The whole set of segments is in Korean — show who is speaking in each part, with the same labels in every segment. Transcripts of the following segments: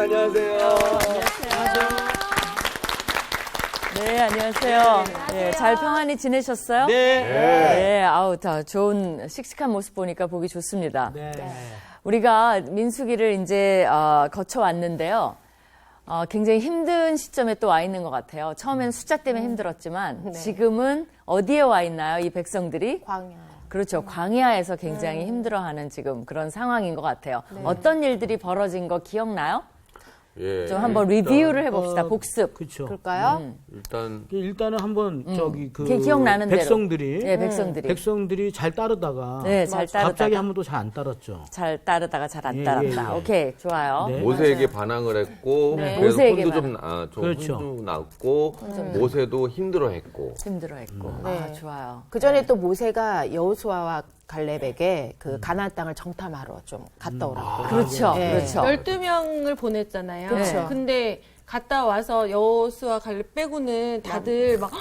Speaker 1: 안녕하세요.
Speaker 2: 네, 안녕하세요. 네, 잘 평안히 지내셨어요?
Speaker 3: 네.
Speaker 2: 네, 아우, 다 좋은 씩씩한 모습 보니까 보기 좋습니다.
Speaker 3: 네.
Speaker 2: 우리가 민수기를 이제 거쳐왔는데요. 굉장히 힘든 시점에 또 와 있는 것 같아요. 처음엔 숫자 때문에 힘들었지만 지금은 어디에 와 있나요? 이 백성들이?
Speaker 4: 광야.
Speaker 2: 그렇죠. 광야에서 굉장히 힘들어하는 지금 그런 상황인 것 같아요. 어떤 일들이 벌어진 거 기억나요?
Speaker 1: 예.
Speaker 2: 좀 한번 리뷰를 해봅시다. 복습.
Speaker 3: 그렇죠.
Speaker 4: 그럴까요?
Speaker 3: 일단은 한번 저기 그
Speaker 2: 기억나는 대로.
Speaker 3: 백성들이
Speaker 2: 네, 백성들이
Speaker 3: 잘 따르다가
Speaker 2: 네, 잘 따르다가
Speaker 3: 갑자기 한 번도 잘 안 따랐죠.
Speaker 2: 잘 따르다가 잘 안
Speaker 3: 예,
Speaker 2: 따랐다.
Speaker 3: 예, 예.
Speaker 2: 오케이, 좋아요.
Speaker 3: 네.
Speaker 1: 모세에게 반항을 했고
Speaker 2: 네.
Speaker 1: 그래서
Speaker 2: 모세에게
Speaker 1: 혼도 좀
Speaker 3: 그렇죠.
Speaker 1: 혼도 났고 모세도 힘들어했고
Speaker 2: 힘들어했고.
Speaker 4: 네.
Speaker 2: 아, 좋아요.
Speaker 4: 그 전에 또 모세가 여호수아와 갈렙에게 그 가나안 땅을 정탐하러 좀 갔다 오라고.
Speaker 2: 그렇죠,
Speaker 4: 네.
Speaker 2: 그렇죠.
Speaker 5: 12명을 보냈잖아요.
Speaker 4: 그렇죠.
Speaker 5: 근데 갔다 와서 여호수아 갈렙 빼고는 다들 막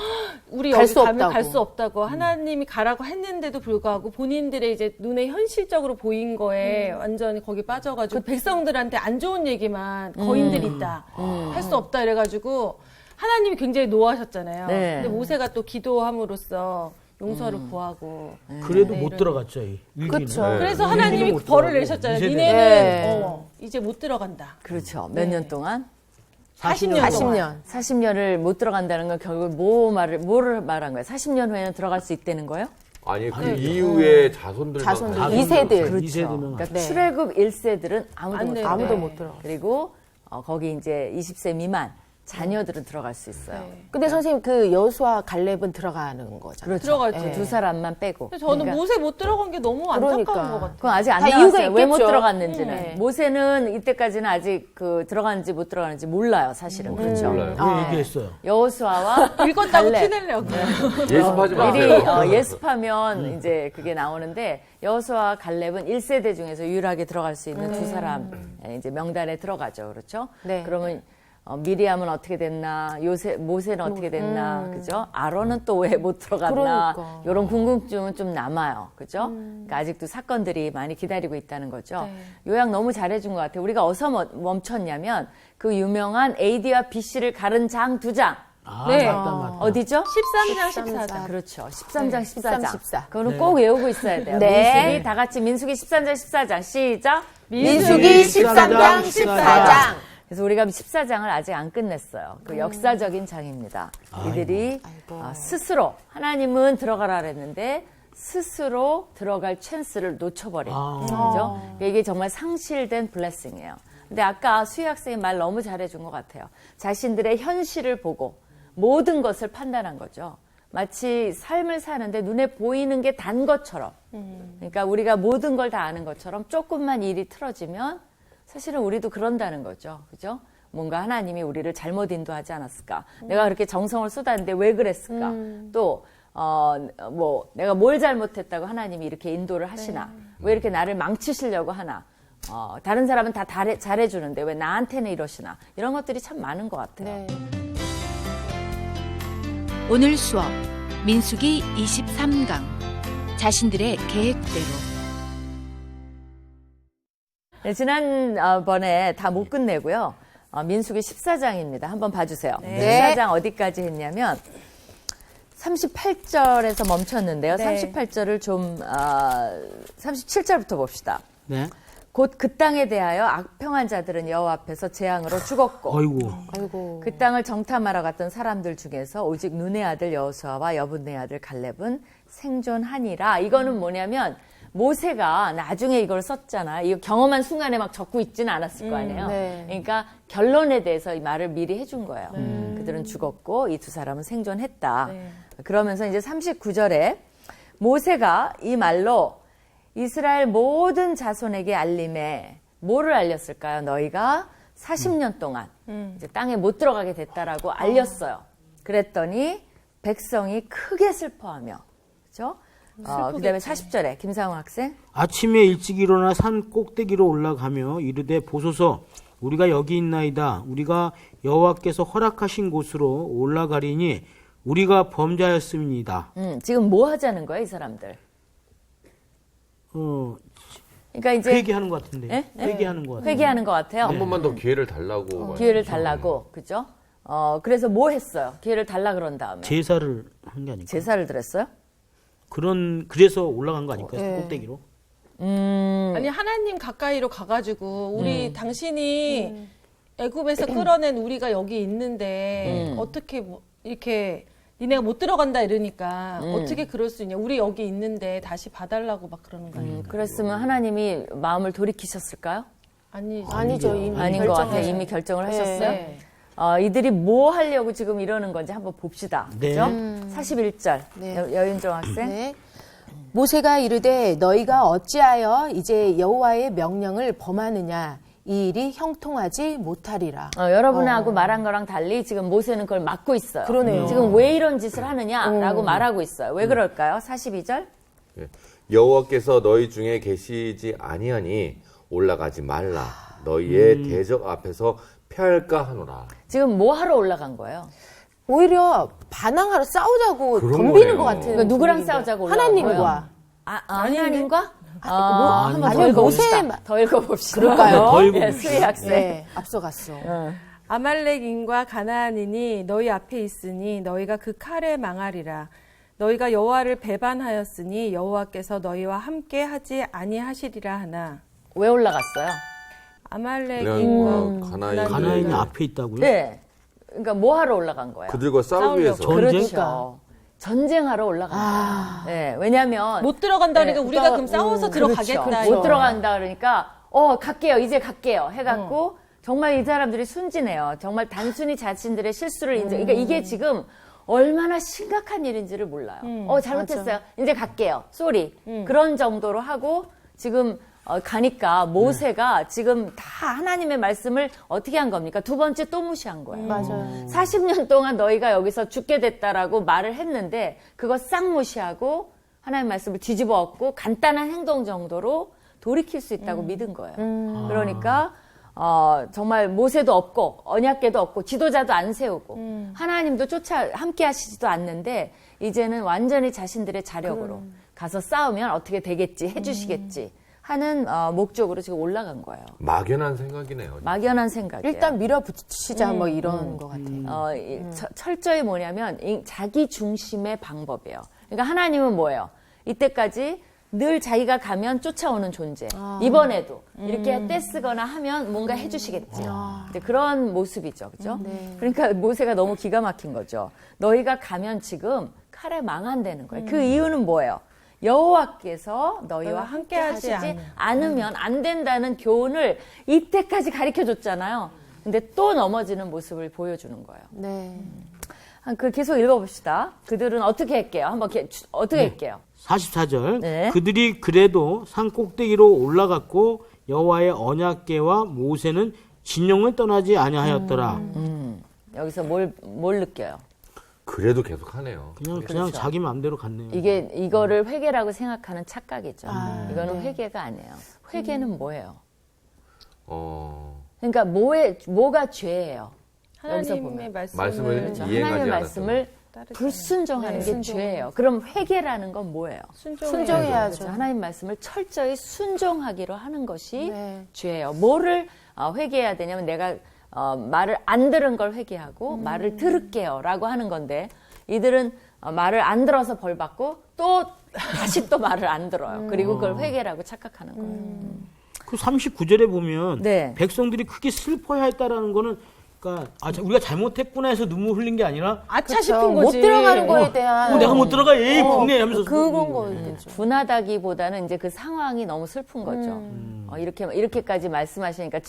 Speaker 5: 우리
Speaker 4: 갈
Speaker 5: 여기
Speaker 4: 수
Speaker 5: 가면
Speaker 4: 없다고.
Speaker 5: 갈 수 없다고 하나님이 가라고 했는데도 불구하고 본인들의 이제 눈에 현실적으로 보인 거에 완전히 거기 빠져가지고 백성들한테 안 좋은 얘기만 거인들 있다, 할 수 없다 이래가지고 하나님이 굉장히 노하셨잖아요.
Speaker 2: 네.
Speaker 5: 근데 모세가 또 기도함으로써 용서를 구하고
Speaker 3: 그래도
Speaker 5: 네,
Speaker 3: 못
Speaker 5: 이런-
Speaker 3: 들어갔죠. 이 위기는.
Speaker 4: 그쵸.
Speaker 1: 네.
Speaker 5: 그래서
Speaker 3: 못
Speaker 5: 하나님이 벌을
Speaker 3: 들어가고
Speaker 5: 내셨잖아요.
Speaker 3: 이세대는.
Speaker 5: 니네는
Speaker 4: 네.
Speaker 5: 이제 못 들어간다.
Speaker 2: 그렇죠. 몇 년 동안?
Speaker 5: 40년
Speaker 4: 40년.
Speaker 2: 40년을 못 들어간다는 건 결국 뭐를 말한 거예요? 40년 후에는 들어갈 수 있다는 거예요?
Speaker 1: 아니 그 이후에 자손들만
Speaker 4: 자손들,
Speaker 1: 가지고
Speaker 4: 이 세들.
Speaker 2: 그렇죠.
Speaker 3: 2세대면
Speaker 2: 그러니까
Speaker 4: 네.
Speaker 2: 출애굽 1세들은 아무도
Speaker 5: 안
Speaker 2: 못
Speaker 5: 돼요.
Speaker 2: 들어가요.
Speaker 4: 아무도
Speaker 5: 네.
Speaker 4: 못 들어.
Speaker 2: 그리고 거기 이제 20세 미만 자녀들은 들어갈 수 있어요.
Speaker 5: 네.
Speaker 4: 근데 선생님 그 여호수아 갈렙은 들어가는 거잖아요.
Speaker 2: 그렇죠.
Speaker 5: 들어가죠.
Speaker 2: 그 두 사람만 빼고.
Speaker 5: 근데 저는
Speaker 2: 그러니까
Speaker 5: 모세 못 들어간 게 너무 안타까운
Speaker 4: 그러니까.
Speaker 5: 것 같아요.
Speaker 2: 그건 아직 안
Speaker 4: 다
Speaker 2: 나왔어요.
Speaker 4: 이유가
Speaker 2: 왜 못
Speaker 4: 있겠죠.
Speaker 2: 들어갔는지는.
Speaker 4: 네.
Speaker 2: 모세는 이때까지는 아직 그 들어갔는지 못 들어갔는지 몰라요, 사실은. 그렇죠.
Speaker 1: 몰라요.
Speaker 3: 왜 얘기했어요?
Speaker 2: 여호수아와
Speaker 5: 읽었다고
Speaker 2: 갈렙.
Speaker 5: 티내려고.
Speaker 1: 예습하지
Speaker 2: 미리
Speaker 1: 마세요.
Speaker 2: 예습하면 이제 그게 나오는데 여호수아와 갈렙은 1세대 중에서 유일하게 들어갈 수 있는 두 사람 이제 명단에 들어가죠. 그렇죠?
Speaker 4: 네.
Speaker 2: 그러면 미리암은 어떻게 됐나, 모세는 어떻게 됐나, 그죠? 아론은 또 왜 못 들어갔나,
Speaker 4: 그러니까.
Speaker 2: 이런 궁금증은 좀 남아요, 그죠? 그러니까 아직도 사건들이 많이 기다리고 있다는 거죠. 요약 너무 잘해준 것 같아요. 우리가 어디서 멈췄냐면 그 유명한 AD와 BC를 가른 장 두 장.
Speaker 3: 아,
Speaker 5: 네.
Speaker 3: 맞다.
Speaker 2: 어디죠?
Speaker 5: 13장, 14장.
Speaker 2: 그렇죠. 13장, 14장.
Speaker 4: 14.
Speaker 2: 그거는 꼭 외우고 있어야 돼요.
Speaker 4: 네.
Speaker 2: 민수기 다 같이 민수기 13장, 14장. 시작.
Speaker 4: 민수기 13장, 14장.
Speaker 2: 그래서 우리가 14장을 아직 안 끝냈어요. 그 역사적인 장입니다. 이들이 스스로 하나님은 들어가라 그랬는데 스스로 들어갈 찬스를 놓쳐버린 거죠. 이게 정말 상실된 블레싱이에요. 근데 아까 수희 학생이 말 너무 잘해준 것 같아요. 자신들의 현실을 보고 모든 것을 판단한 거죠. 마치 삶을 사는데 눈에 보이는 게 단 것처럼. 그러니까 우리가 모든 걸 다 아는 것처럼 조금만 일이 틀어지면 사실은 우리도 그런다는 거죠. 그죠? 뭔가 하나님이 우리를 잘못 인도하지 않았을까? 내가 그렇게 정성을 쏟았는데 왜 그랬을까? 또, 내가 뭘 잘못했다고 하나님이 이렇게 인도를 하시나? 왜 이렇게 나를 망치시려고 하나? 다른 사람은 다 잘해주는데 왜 나한테는 이러시나? 이런 것들이 참 많은 것 같아요.
Speaker 4: 네.
Speaker 6: 오늘 수업 민수기 23강 자신들의 계획대로
Speaker 2: 네, 지난번에 다 못 끝내고요. 민수기 14장입니다. 한번 봐주세요.
Speaker 4: 네.
Speaker 2: 14장 어디까지 했냐면 38절에서 멈췄는데요.
Speaker 5: 네.
Speaker 2: 38절을 좀 37절부터 봅시다.
Speaker 3: 네.
Speaker 2: 곧 그 땅에 대하여 악평한 자들은 여호와 앞에서 재앙으로 죽었고
Speaker 3: 아이고.
Speaker 4: 아이고.
Speaker 2: 그 땅을 정탐하러 갔던 사람들 중에서 오직 눈의 아들 여호수아와 여분의 아들 갈렙은 생존하니라. 이거는 뭐냐면 모세가 나중에 이걸 썼잖아. 이거 경험한 순간에 막 적고 있지는 않았을 거 아니에요.
Speaker 4: 네.
Speaker 2: 그러니까 결론에 대해서 이 말을 미리 해준 거예요. 그들은 죽었고 이 두 사람은 생존했다. 그러면서 이제 39절에 모세가 이 말로 이스라엘 모든 자손에게 알림에 뭐를 알렸을까요? 너희가 40년 동안 이제 땅에 못 들어가게 됐다라고 알렸어요. 그랬더니 백성이 크게 슬퍼하며, 그렇죠? 그다음에 40절에 김상우 학생.
Speaker 3: 아침에 일찍 일어나 산 꼭대기로 올라가며 이르되 보소서 우리가 여기 있나이다. 우리가 여호와께서 허락하신 곳으로 올라가리니 우리가 범죄하였음이니이다.
Speaker 2: 지금 뭐 하자는 거예요, 이 사람들? 그러니까 이제
Speaker 3: 회개하는 것 같은데.
Speaker 2: 예?
Speaker 3: 회개하는 것 같아요.
Speaker 2: 회개하는 것 같아요.
Speaker 1: 한 번만 더 기회를 달라고.
Speaker 2: 기회를 달라고, 그죠? 그래서 뭐 했어요? 기회를 달라 그런 다음에.
Speaker 3: 제사를 한 게 아닐까?
Speaker 2: 제사를 드렸어요?
Speaker 3: 그래서 올라간 거 아닐까요? 꼭대기로?
Speaker 5: 아니 하나님 가까이로 가가지고 우리 당신이 애굽에서 끌어낸 우리가 여기 있는데 어떻게 뭐 이렇게 니네가 못 들어간다 이러니까 어떻게 그럴 수 있냐? 우리 여기 있는데 다시 봐달라고 막 그러는 거 아니에요?
Speaker 2: 그랬으면 하나님이 마음을 돌이키셨을까요?
Speaker 4: 아니죠. 이미
Speaker 2: 아닌 것 같아요.
Speaker 4: 결정하셨어요.
Speaker 2: 이미 결정을 하셨어요.
Speaker 5: 네.
Speaker 2: 이들이 뭐 하려고 지금 이러는 건지 한번 봅시다.
Speaker 3: 네.
Speaker 2: 그죠? 41절.
Speaker 4: 네.
Speaker 2: 여윤정 학생.
Speaker 4: 네. 모세가 이르되 너희가 어찌하여 이제 여호와의 명령을 범하느냐 이 일이 형통하지 못하리라.
Speaker 2: 여러분하고 말한 거랑 달리 지금 모세는 그걸 막고 있어요.
Speaker 4: 그러네요.
Speaker 2: 지금 왜 이런 짓을 하느냐라고 말하고 있어요. 왜 그럴까요? 42절.
Speaker 1: 예. 여호와께서 너희 중에 계시지 아니하니 올라가지 말라. 너희의 대적 앞에서 피할까 하노라.
Speaker 2: 지금 뭐 하러 올라간 거예요?
Speaker 4: 오히려 반항하러 싸우자고
Speaker 1: 그런
Speaker 4: 덤비는
Speaker 1: 거네요.
Speaker 4: 것 같은.
Speaker 2: 그러니까 누구랑
Speaker 4: 분위기인데.
Speaker 2: 싸우자고 올라간
Speaker 4: 하나님과.
Speaker 2: 거예요? 하나님과?
Speaker 4: 아니,
Speaker 2: 한번 더 읽어봅시다.
Speaker 4: 모세의
Speaker 2: 더 읽어봅시다.
Speaker 4: 그럴까요?
Speaker 3: 더
Speaker 2: 예,
Speaker 3: 읽어봅시다.
Speaker 2: 수희 학생.
Speaker 4: 네, 앞서갔어.
Speaker 5: 아말렉인과 가나안인이 너희 앞에 있으니 너희가 그 칼에 망하리라. 너희가 여호와를 배반하였으니 여호와께서 너희와 함께 하지 아니하시리라 하나.
Speaker 2: 왜 올라갔어요?
Speaker 5: 아말렉인과
Speaker 3: 가나안이 앞에 있다고요?
Speaker 2: 네. 그러니까 뭐 하러 올라간 거예요?
Speaker 1: 그들과 싸우기 위해서.
Speaker 3: 전쟁?
Speaker 2: 그렇죠. 전쟁하러 올라간 거예요. 네, 왜냐하면
Speaker 5: 못 들어간다니까
Speaker 2: 네,
Speaker 5: 우리가 그럼 싸워서 들어가겠다.
Speaker 2: 그렇죠.
Speaker 5: 이거.
Speaker 2: 못 들어간다 그러니까 갈게요. 이제 갈게요. 해갖고 정말 이 사람들이 순진해요. 정말 단순히 자신들의 실수를 인정. 그러니까 이게 지금 얼마나 심각한 일인지를 몰라요. 잘못했어요. 이제 갈게요. 쏘리. 그런 정도로 하고 지금 가니까 모세가 지금 다 하나님의 말씀을 어떻게 한 겁니까? 두 번째 또 무시한 거예요.
Speaker 4: 맞아요.
Speaker 2: 40년 동안 너희가 여기서 죽게 됐다라고 말을 했는데 그거 싹 무시하고 하나님의 말씀을 뒤집어 엎고 간단한 행동 정도로 돌이킬 수 있다고 믿은 거예요. 그러니까 정말 모세도 없고 언약궤도 없고 지도자도 안 세우고 하나님도 함께 하시지도 않는데 이제는 완전히 자신들의 자력으로 가서 싸우면 어떻게 되겠지 해주시겠지 하는 목적으로 지금 올라간 거예요.
Speaker 1: 막연한 생각이네요.
Speaker 2: 막연한 생각이에요.
Speaker 4: 일단 밀어붙이자 뭐 이런 것 같아요.
Speaker 2: 철저히 뭐냐면 자기 중심의 방법이에요. 그러니까 하나님은 뭐예요? 이때까지 늘 자기가 가면 쫓아오는 존재. 이번에도 이렇게 떼쓰거나 하면 뭔가 해주시겠지. 이제 그런 모습이죠, 그죠? 그러니까 모세가 너무 기가 막힌 거죠. 너희가 가면 지금 칼에 망한다는 거예요. 그 이유는 뭐예요? 여호와께서 너희와 함께 하시지 않으면 안 된다는 교훈을 이때까지 가르쳐 줬잖아요. 근데 또 넘어지는 모습을 보여주는 거예요.
Speaker 4: 네.
Speaker 2: 그 계속 읽어봅시다. 그들은 어떻게 할게요? 한번 어떻게 할게요?
Speaker 3: 44절.
Speaker 2: 네.
Speaker 3: 그들이 그래도 산 꼭대기로 올라갔고 여호와의 언약궤와 모세는 진영을 떠나지 아니하였더라.
Speaker 2: 여기서 뭘 느껴요?
Speaker 1: 그래도 계속 하네요.
Speaker 3: 그냥 자기 마음대로 갔네요.
Speaker 2: 이거를 회개라고 생각하는 착각이죠. 이거는 회개가 아니에요. 회개는 뭐예요? 그러니까 뭐가 죄예요? 여기서
Speaker 5: 하나님의
Speaker 2: 보면.
Speaker 1: 말씀을
Speaker 2: 그렇죠.
Speaker 1: 이해하지
Speaker 2: 하나님의
Speaker 1: 않았던
Speaker 2: 말씀을 불순종하는 게 죄예요. 그럼 회개라는 건 뭐예요?
Speaker 4: 순종해야죠.
Speaker 2: 그렇죠. 하나님 말씀을 철저히 순종하기로 하는 것이
Speaker 4: 네.
Speaker 2: 죄예요. 뭐를 회개해야 되냐면 내가 말을 안 들은 걸 회개하고 말을 들을게요라고 하는 건데 이들은 말을 안 들어서 벌 받고 또 다시 또 말을 안 들어요. 그리고 그걸 회개라고 착각하는 거예요.
Speaker 3: 그 39절에 보면
Speaker 2: 네.
Speaker 3: 백성들이 크게 슬퍼야 했다라는 거는 그러니까 우리가 잘못했구나 해서 눈물 흘린 게 아니라
Speaker 5: 아차
Speaker 4: 그렇죠.
Speaker 5: 싶은
Speaker 4: 못
Speaker 5: 거지.
Speaker 4: 들어가는 거에 대한
Speaker 3: 내가 못 들어가 에이 분해 하면서
Speaker 4: 그런 거겠죠.
Speaker 2: 분하다기보다는 이제 그 상황이 너무 슬픈 거죠. 이렇게까지 말씀하시니까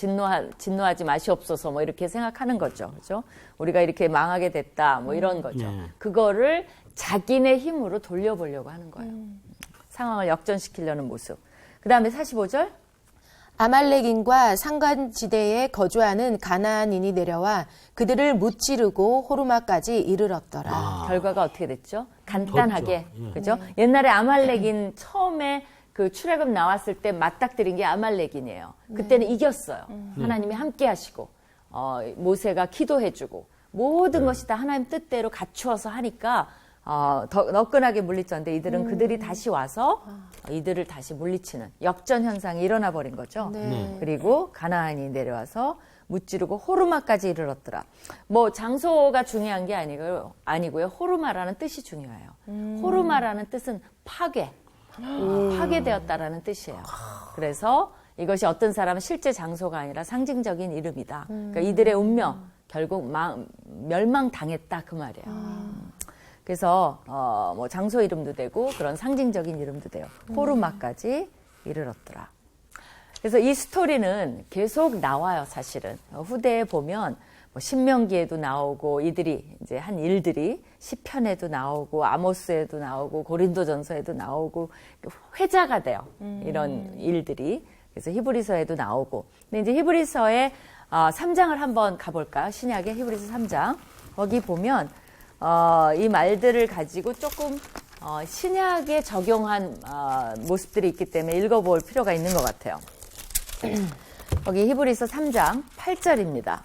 Speaker 2: 진노하지 마시옵소서 뭐 이렇게 생각하는 거죠. 그죠? 우리가 이렇게 망하게 됐다 뭐 이런 거죠.
Speaker 3: 네.
Speaker 2: 그거를 자기네 힘으로 돌려보려고 하는 거예요. 상황을 역전시키려는 모습. 그 다음에 45절.
Speaker 4: 아말렉인과 상관지대에 거주하는 가나안인이 내려와 그들을 무찌르고 호르마까지 이르렀더라.
Speaker 2: 결과가 어떻게 됐죠? 간단하게.
Speaker 3: 졌죠.
Speaker 2: 그죠? 옛날에 아말렉인 처음에 그 출애굽 나왔을 때 맞닥뜨린 게 아말렉인이에요. 그때는 이겼어요. 하나님이 함께 하시고, 모세가 기도해주고, 모든 것이 다 하나님 뜻대로 갖추어서 하니까 더 너끈하게 물리쳤는데 이들은 그들이 다시 와서 이들을 다시 물리치는 역전 현상이 일어나 버린 거죠.
Speaker 4: 네.
Speaker 2: 그리고 가나안이 내려와서 무찌르고 호르마까지 이르렀더라. 뭐 장소가 중요한 게 아니고요. 호르마라는 뜻이 중요해요. 호르마라는 뜻은 파괴되었다라는 뜻이에요. 그래서 이것이 어떤 사람은 실제 장소가 아니라 상징적인 이름이다. 그러니까 이들의 운명 결국 멸망당했다 그 말이에요. 그래서 뭐 장소 이름도 되고 그런 상징적인 이름도 돼요. 호르마까지 이르렀더라. 그래서 이 스토리는 계속 나와요, 사실은. 후대에 보면 뭐 신명기에도 나오고 이들이 이제 한 일들이 시편에도 나오고 아모스에도 나오고 고린도전서에도 나오고 회자가 돼요. 이런 일들이. 그래서 히브리서에도 나오고. 근데 이제 히브리서의 3장을 한번 가볼까요? 신약의 히브리서 3장. 거기 보면 이 말들을 가지고 조금 신약에 적용한 모습들이 있기 때문에 읽어볼 필요가 있는 것 같아요. 거기 히브리서 3장 8절입니다.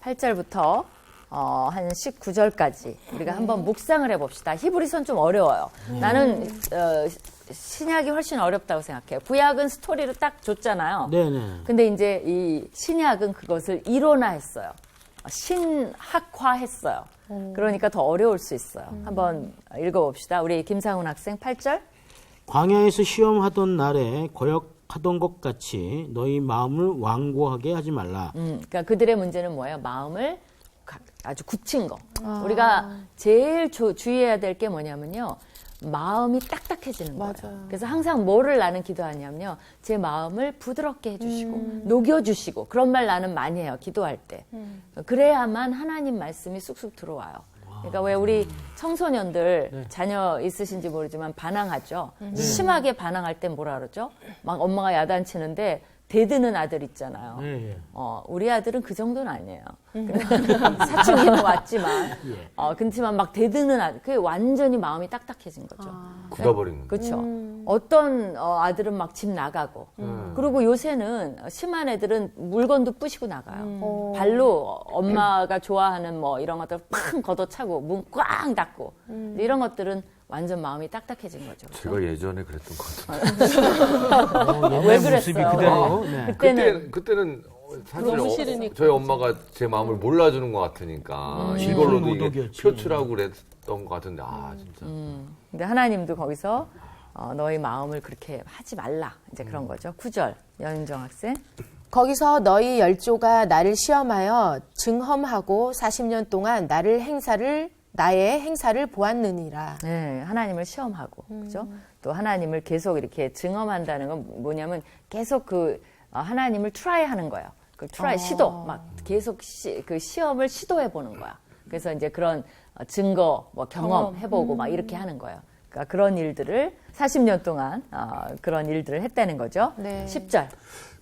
Speaker 2: 8절부터 한 19절까지 우리가 한번 묵상을 해봅시다. 히브리서는 좀 어려워요. 나는 신약이 훨씬 어렵다고 생각해요. 구약은 스토리로 딱 줬잖아요.
Speaker 3: 네네.
Speaker 2: 근데 이제 이 신약은 그것을 이론화했어요. 신학화했어요. 그러니까 더 어려울 수 있어요. 한번 읽어봅시다. 우리 김상훈 학생 8절.
Speaker 3: 광야에서 시험하던 날에 거역하던 것 같이 너희 마음을 완고하게 하지 말라.
Speaker 2: 그러니까 그들의 문제는 뭐예요? 마음을 아주 굳힌 거. 우리가 제일 주의해야 될 게 뭐냐면요. 마음이 딱딱해지는 거예요.
Speaker 4: 맞아요.
Speaker 2: 그래서 항상 뭐를 나는 기도하냐면요. 제 마음을 부드럽게 해주시고 녹여주시고 그런 말 나는 많이 해요. 기도할 때. 그래야만 하나님 말씀이 쑥쑥 들어와요. 그러니까 왜 우리 청소년들 자녀 있으신지 모르지만 반항하죠. 심하게 반항할 땐 뭐라 그러죠? 막 엄마가 야단치는데 대드는 아들 있잖아요.
Speaker 3: 네.
Speaker 2: 우리 아들은 그 정도는 아니에요. 사춘기는 왔지만, 그렇지만 막 대드는 아들, 그게 완전히 마음이 딱딱해진 거죠.
Speaker 1: 굳어버리는.
Speaker 2: 그렇죠. 어떤 아들은 막 집 나가고, 그리고 요새는 심한 애들은 물건도 부시고 나가요. 발로 엄마가 좋아하는 뭐 이런 것들 팡 걷어차고 문 꽝 닫고 이런 것들은 완전 마음이 딱딱해진 거죠.
Speaker 1: 제가 예전에 그랬던 것 같은데.
Speaker 2: 왜
Speaker 3: 모습이
Speaker 2: 그랬어요?
Speaker 3: 그대로. 네.
Speaker 1: 그때는 사실
Speaker 5: 너무 싫으니까.
Speaker 1: 저희 엄마가 제 마음을 몰라주는 것 같으니까 이걸로도 이게
Speaker 3: 모독이었지.
Speaker 1: 표출하고 그랬던 것 같은데 진짜.
Speaker 2: 근데 하나님도 거기서 너희 마음을 그렇게 하지 말라. 이제 그런 거죠. 9절 여인정 학생.
Speaker 4: 거기서 너희 열조가 나를 시험하여 증험하고 40년 동안 나의 행사를 보았느니라.
Speaker 2: 네, 하나님을 시험하고, 그죠? 또 하나님을 계속 이렇게 증험한다는 건 뭐냐면 계속 하나님을 트라이 하는 거예요. 그 트라이, 시도, 막 계속 그 시험을 시도해 보는 거야. 그래서 이제 그런 증거, 뭐 경험해보고 막 이렇게 하는 거예요. 그러니까 그런 일들을 40년 동안 그런 일들을 했다는 거죠.
Speaker 4: 네.
Speaker 2: 10절.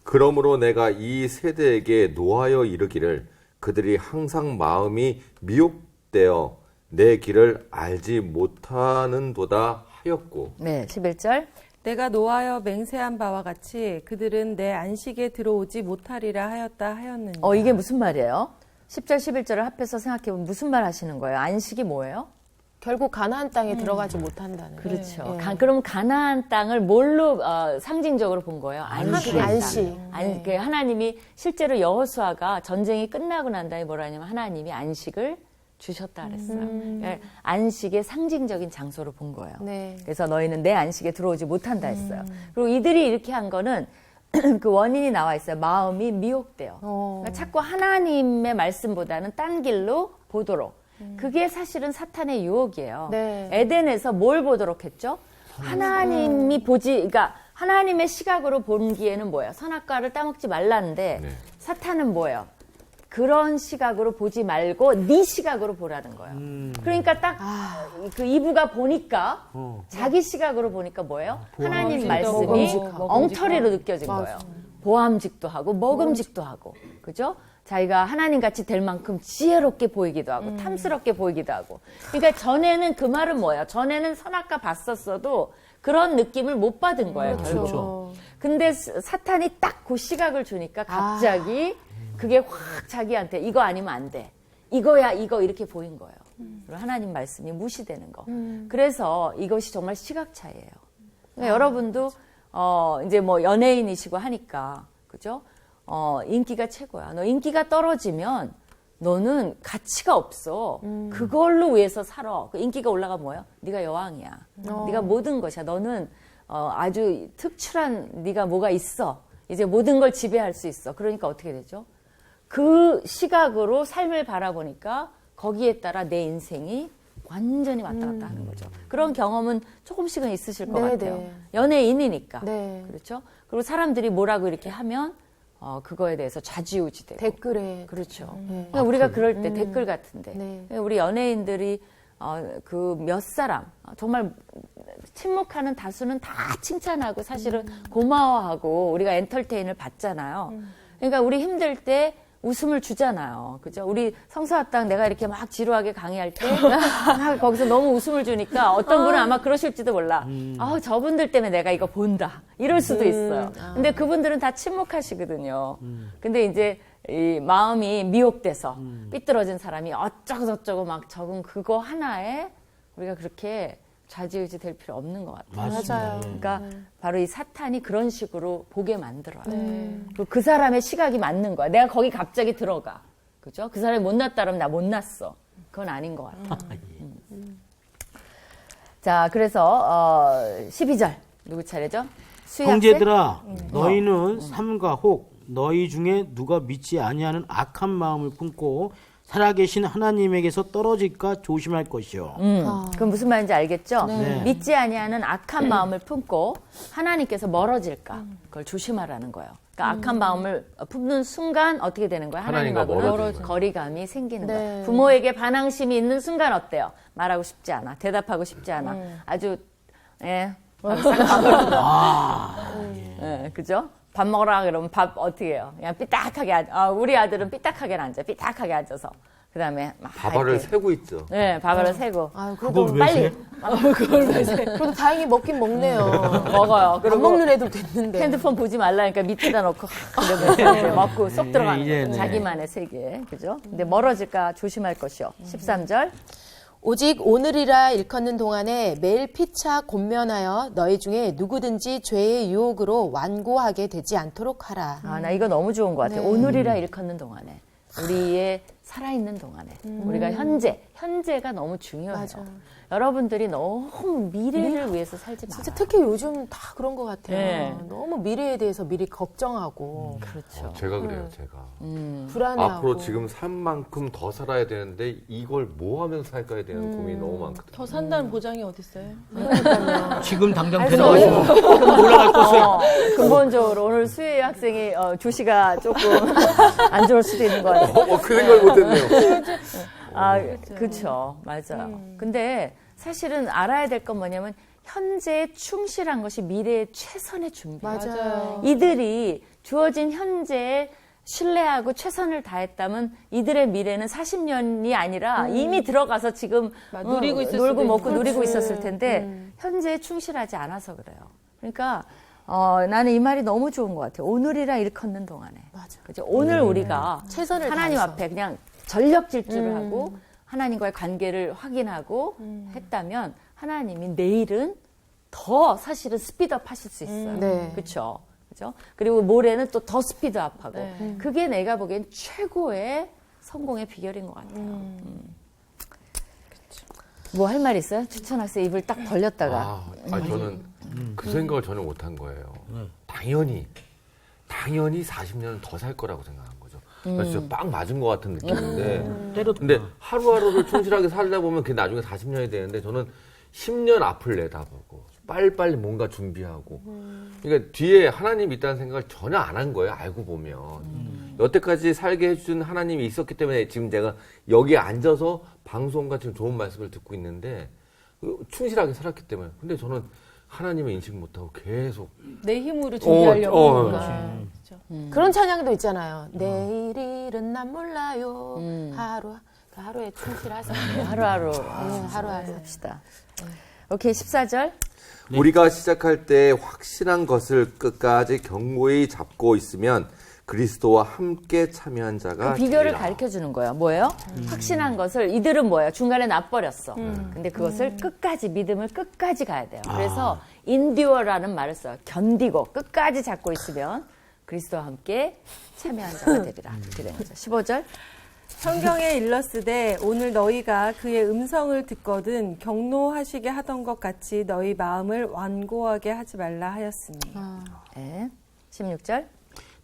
Speaker 1: 그러므로 내가 이 세대에게 노하여 이르기를 그들이 항상 마음이 미혹되어 내 길을 알지 못하는도다 하였고.
Speaker 2: 네, 11절.
Speaker 5: 내가 노하여 맹세한 바와 같이 그들은 내 안식에 들어오지 못하리라 하였느니라.
Speaker 2: 이게 무슨 말이에요? 10절, 11절을 합해서 생각해보면 무슨 말 하시는 거예요? 안식이 뭐예요?
Speaker 4: 결국 가나안 땅에 들어가지 못한다는.
Speaker 2: 그렇죠. 그럼 가나안 땅을 뭘로 상징적으로 본 거예요? 안식의
Speaker 4: 안식.
Speaker 2: 땅. 그 하나님이 실제로 여호수아가 전쟁이 끝나고 난 다음에 뭐라 하냐면 하나님이 안식을 주셨다 그랬어요. 그러니까 안식의 상징적인 장소로 본 거예요.
Speaker 4: 네.
Speaker 2: 그래서 너희는 내 안식에 들어오지 못한다 했어요. 그리고 이들이 이렇게 한 거는 그 원인이 나와 있어요. 마음이 미혹돼요. 그러니까 자꾸 하나님의 말씀보다는 딴 길로 보도록. 그게 사실은 사탄의 유혹이에요.
Speaker 4: 네.
Speaker 2: 에덴에서 뭘 보도록 했죠? 하나님이 그러니까 하나님의 시각으로 보기에는 뭐예요? 선악과를 따먹지 말라는데
Speaker 1: 네.
Speaker 2: 사탄은 뭐예요? 그런 시각으로 보지 말고 네 시각으로 보라는 거예요. 그러니까 딱 그 이브가 보니까 자기 시각으로 보니까 뭐예요? 하나님 말씀이
Speaker 4: 먹음직하고.
Speaker 2: 엉터리로 느껴진 거예요. 보암직도 하고 먹음직도 하고, 그죠? 자기가 하나님같이 될 만큼 지혜롭게 보이기도 하고 탐스럽게 보이기도 하고. 그러니까 전에는 그 말은 뭐예요? 전에는 선악과 봤었어도 그런 느낌을 못 받은 거예요, 결국.
Speaker 3: 그렇죠.
Speaker 2: 근데 사탄이 딱 그 시각을 주니까 갑자기 그게 확 자기한테 이거 아니면 안 돼. 이거야, 이거 이렇게 보인 거예요. 그리고 하나님 말씀이 무시되는 거. 그래서 이것이 정말 시각 차이예요. 그러니까 여러분도 이제 뭐 연예인이시고 하니까 그죠? 인기가 최고야. 너 인기가 떨어지면 너는 가치가 없어. 그걸로 위해서 살아. 그 인기가 올라가 뭐야? 네가 여왕이야. 네가 모든 것이야. 너는 아주 특출한 네가 뭐가 있어. 이제 모든 걸 지배할 수 있어. 그러니까 어떻게 되죠? 그 시각으로 삶을 바라보니까 거기에 따라 내 인생이 완전히 왔다 갔다 하는 거죠. 그런 경험은 조금씩은 있으실 것
Speaker 4: 네,
Speaker 2: 같아요.
Speaker 4: 네.
Speaker 2: 연예인이니까.
Speaker 4: 네.
Speaker 2: 그렇죠? 그리고 사람들이 뭐라고 이렇게 하면 그거에 대해서 좌지우지되고.
Speaker 4: 댓글에.
Speaker 2: 그렇죠.
Speaker 4: 네.
Speaker 2: 그러니까 우리가 그럴 때 댓글 같은데
Speaker 4: 네.
Speaker 2: 그러니까 우리 연예인들이 그 몇 사람 정말 침묵하는 다수는 다 칭찬하고 사실은 고마워하고 우리가 엔터테인을 받잖아요. 그러니까 우리 힘들 때 웃음을 주잖아요. 그죠? 우리 성서학당 내가 이렇게 막 지루하게 강의할 때 막 거기서 너무 웃음을 주니까 어떤 분은 아마 그러실지도 몰라. 저분들 때문에 내가 이거 본다. 이럴 수도 있어요. 근데 그분들은 다 침묵하시거든요. 근데 이제 이 마음이 미혹돼서 삐뚤어진 사람이 어쩌고 저쩌고 막 적은 그거 하나에 우리가 그렇게 좌지우지 될 필요 없는 것 같아요.
Speaker 4: 맞아요.
Speaker 2: 그러니까 바로 이 사탄이 그런 식으로 보게 만들어요. 그 사람의 시각이 맞는 거야. 내가 거기 갑자기 들어가. 그죠? 그 사람이 못났다 그러면 나 못났어. 그건 아닌 것 같아. 자, 그래서 12절 누구 차례죠? 수희 학생?
Speaker 3: 형제들아 너희는 삼가 혹 너희 중에 누가 믿지 아니하는 악한 마음을 품고 살아계신 하나님에게서 떨어질까 조심할 것이요.
Speaker 2: 그럼 무슨 말인지 알겠죠?
Speaker 3: 네.
Speaker 2: 믿지 아니하는 악한 마음을 품고 하나님께서 멀어질까 그걸 조심하라는 거예요. 그러니까 악한 마음을 품는 순간 어떻게 되는 거예요?
Speaker 1: 하나님과
Speaker 2: 하나님하고는
Speaker 1: 멀어지는 거예요.
Speaker 2: 거리감이 생기는
Speaker 4: 네.
Speaker 2: 거예요. 부모에게 반항심이 있는 순간 어때요? 말하고 싶지 않아. 대답하고 싶지 않아. 아주 예, 그죠? 밥 먹으라 그러면 밥 어떻게 해요? 그냥 삐딱하게 우리 아들은 삐딱하게 앉아. 삐딱하게 앉아서 그다음에 막
Speaker 1: 밥알을
Speaker 2: 이렇게.
Speaker 1: 세고 있죠.
Speaker 2: 네, 밥알을 세고.
Speaker 4: 아유,
Speaker 3: 그걸
Speaker 4: 그래도
Speaker 3: 왜
Speaker 2: 빨리
Speaker 3: 세?
Speaker 2: 그걸 왜 세?
Speaker 4: 그래도 다행히 먹긴 먹네요.
Speaker 2: 먹어요.
Speaker 4: 안
Speaker 2: 그리고
Speaker 4: 먹는 애도 됐는데.
Speaker 2: 핸드폰 보지 말라니까 밑에다 놓고 이제 먹고 쏙 들어가는
Speaker 3: 이제,
Speaker 2: 거예요.
Speaker 3: 네.
Speaker 2: 자기만의 세계. 그죠? 근데 멀어질까 조심할 것이요. 13절.
Speaker 4: 오직 오늘이라 일컫는 동안에 매일 피차 곤면하여 너희 중에 누구든지 죄의 유혹으로 완고하게 되지 않도록 하라.
Speaker 2: 나 이거 너무 좋은 것 같아요.
Speaker 4: 네.
Speaker 2: 오늘이라 일컫는 동안에. 우리의 살아있는 동안에. 우리가 현재가 너무 중요해요.
Speaker 4: 맞아.
Speaker 2: 여러분들이 너무 미래를 위해서 살지 마요.
Speaker 4: 진짜 특히 요즘 다 그런 것 같아요.
Speaker 2: 네.
Speaker 4: 너무 미래에 대해서 미리 걱정하고
Speaker 2: 그렇죠.
Speaker 1: 제가 그래요, 제가.
Speaker 4: 불안해하고.
Speaker 1: 앞으로 지금 산 만큼 더 살아야 되는데 이걸 뭐 하면서 살까에 대한 고민이 너무 많거든요.
Speaker 5: 더 산다는 보장이 어딨어요?
Speaker 3: 지금 당장
Speaker 2: 할 수
Speaker 3: 데려가시고 올라갈 것을.
Speaker 2: 근본적으로 오늘 수혜 학생이 조시가 조금 안 좋을 수도 있는 것 같아요.
Speaker 1: 그 생각을 못했네요.
Speaker 2: 그렇죠. 맞아요. 근데 사실은 알아야 될 건 뭐냐면 현재에 충실한 것이 미래의 최선의 준비예요.
Speaker 4: 맞아요.
Speaker 2: 이들이 주어진 현재에 신뢰하고 최선을 다했다면 이들의 미래는 40년이 아니라 이미 들어가서 지금
Speaker 5: 누리고 있을
Speaker 2: 놀고
Speaker 5: 수도
Speaker 2: 먹고
Speaker 5: 있고.
Speaker 2: 누리고 있었을 텐데 현재에 충실하지 않아서 그래요. 그러니까 나는 이 말이 너무 좋은 것 같아요. 오늘이라 일컫는 동안에.
Speaker 4: 맞아.
Speaker 2: 그죠? 오늘 우리가
Speaker 4: 최선을
Speaker 2: 하나님
Speaker 4: 다해서.
Speaker 2: 앞에 그냥 전력 질주를 하고 하나님과의 관계를 확인하고 했다면 하나님이 내일은 더 사실은 스피드업 하실 수 있어요.
Speaker 4: 네.
Speaker 2: 그렇죠? 그죠? 그리고 모레는 또 더 스피드업하고
Speaker 5: 네.
Speaker 2: 그게 내가 보기엔 최고의 성공의 비결인 것 같아요. 뭐 할 말 있어요? 추천학생 입을 딱 벌렸다가
Speaker 1: 저는 그 생각을 전혀 못한 거예요. 당연히 40년은 더 살 거라고 생각한 거죠. 나 진짜 빵 맞은 것 같은 느낌인데. 근데 하루하루를 충실하게 살다 보면 그게 나중에 40년이 되는데 저는 10년 앞을 내다보고 빨리빨리 뭔가 준비하고. 그러니까 뒤에 하나님이 있다는 생각을 전혀 안 한 거예요. 알고 보면. 여태까지 살게 해준 하나님이 있었기 때문에 지금 제가 여기에 앉아서 방송과 지금 좋은 말씀을 듣고 있는데 충실하게 살았기 때문에. 근데 저는 하나님을 인식 못하고 계속
Speaker 5: 내 힘으로 준비하려고 하니까. 그렇죠.
Speaker 4: 그런 찬양도 있잖아요. 내일 일은 난 몰라요. 하루에 충실하세요.
Speaker 2: 하루하루
Speaker 4: 하루하루.
Speaker 2: 합시다. 오케이, 14절.
Speaker 1: 우리가 시작할 때 확실한 것을 끝까지 견고히 잡고 있으면 그리스도와 함께 참여한 자가
Speaker 2: 그 비결을
Speaker 1: 되리라.
Speaker 2: 가르쳐 주는 거예요. 뭐예요? 확신한 것을 이들은 뭐예요? 중간에 놔버렸어. 근데 그것을 끝까지 믿음을 끝까지 가야 돼요. 그래서 인디어라는 말을 써요. 견디고 끝까지 잡고 있으면 그리스도와 함께 참여한 자가 되리라. 이렇게 되는 거죠. 15절.
Speaker 5: 성경에 일렀으되 오늘 너희가 그의 음성을 듣거든 경노하시게 하던 것 같이 너희 마음을 완고하게 하지 말라 하였으니.
Speaker 2: 네. 16절.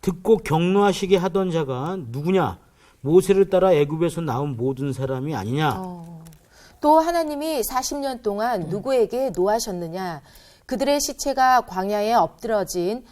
Speaker 3: 듣고 경노하시게 하던 자가 누구냐? 모세를 따라 애굽에서 나온 모든 사람이 아니냐?
Speaker 4: 또 하나님이 40년 동안 누구에게 노하셨느냐? 그들의 시체가 광야에 엎드러진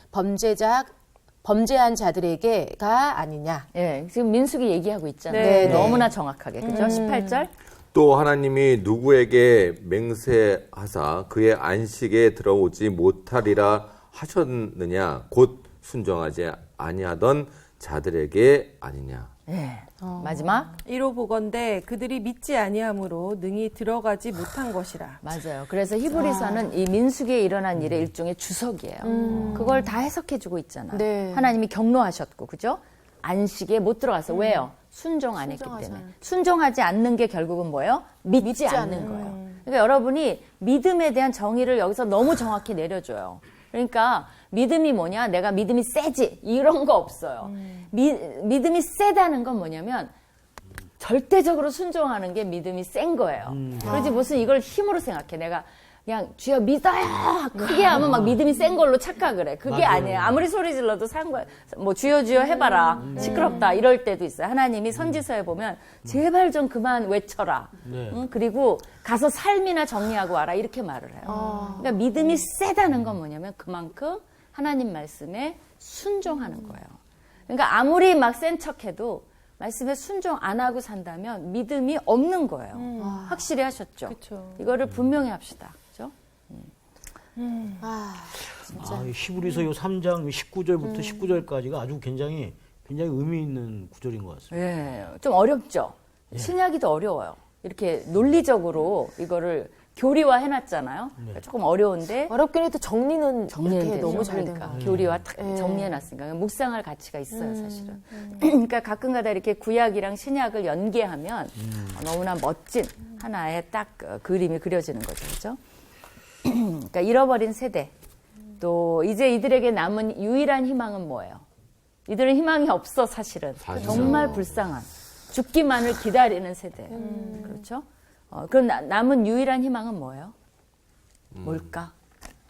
Speaker 4: 범죄한 자들에게가 아니냐?
Speaker 2: 예, 지금 민수기 얘기하고 있잖아요.
Speaker 5: 네.
Speaker 2: 너무나 정확하게. 그죠? 18절.
Speaker 1: 또 하나님이 누구에게 맹세하사 그의 안식에 들어오지 못하리라 하셨느냐 곧 순종하지 아니하던 자들에게 아니냐.
Speaker 2: 예. 마지막.
Speaker 5: 이로 보건대 그들이 믿지 아니함으로 능히 들어가지 못한 것이라.
Speaker 2: 맞아요. 그래서 히브리서는 이 민수기에 일어난 일의 일종의 주석이에요. 그걸 다 해석해주고 있잖아요.
Speaker 4: 네.
Speaker 2: 하나님이 경노하셨고, 그죠? 안식에 못 들어갔어. 왜요? 순종 안 했기 때문에. 순종하지 않는 게 결국은 뭐예요? 믿지 않는 거예요. 그러니까 여러분이 믿음에 대한 정의를 여기서 너무 정확히 내려줘요. 그러니까 믿음이 뭐냐? 내가 믿음이 세지. 이런 거 없어요. 믿음이 세다는 건 뭐냐면 절대적으로 순종하는 게 믿음이 센 거예요. 그러지 무슨 이걸 힘으로 생각해. 내가 그냥 주여 믿어요. 크게 하면 막 믿음이 센 걸로 착각을 해. 그게 아니에요. 아무리 소리 질러도 뭐 주여 주여 해봐라. 시끄럽다. 이럴 때도 있어요. 하나님이 선지서에 보면 제발 좀 그만 외쳐라. 응? 그리고 가서 삶이나 정리하고 와라. 이렇게 말을 해요. 그러니까 믿음이 세다는 건 뭐냐면 그만큼 하나님 말씀에 순종하는 거예요. 그러니까 아무리 막 센 척해도 말씀에 순종 안 하고 산다면 믿음이 없는 거예요. 확실히 하셨죠?
Speaker 5: 그쵸.
Speaker 2: 이거를 분명히 합시다. 그죠?
Speaker 3: 히브리서 요 3장 19절부터 19절까지가 아주 굉장히 의미 있는 구절인 것 같습니다.
Speaker 2: 예, 좀 어렵죠? 신약이 더 어려워요. 이렇게 논리적으로 이거를 교리화 해놨잖아요. 그러니까 조금 어려운데
Speaker 4: 어렵긴 해도 정리는
Speaker 2: 정리는
Speaker 4: 이렇게
Speaker 2: 되죠.
Speaker 4: 너무 잘 된
Speaker 2: 그러니까
Speaker 4: 것
Speaker 2: 교리화 탁 정리해놨으니까 묵상할 가치가 있어요, 사실은. 그러니까 가끔가다 이렇게 구약이랑 신약을 연계하면 너무나 멋진 하나의 딱 그림이 그려지는 거죠, 그렇죠? 그러니까 잃어버린 세대, 또 이제 이들에게 남은 유일한 희망은 뭐예요? 이들은 희망이 없어, 사실은. 정말 불쌍한 죽기만을 기다리는 세대예요. 그렇죠? 그럼 남은 유일한 희망은 뭐예요? 뭘까?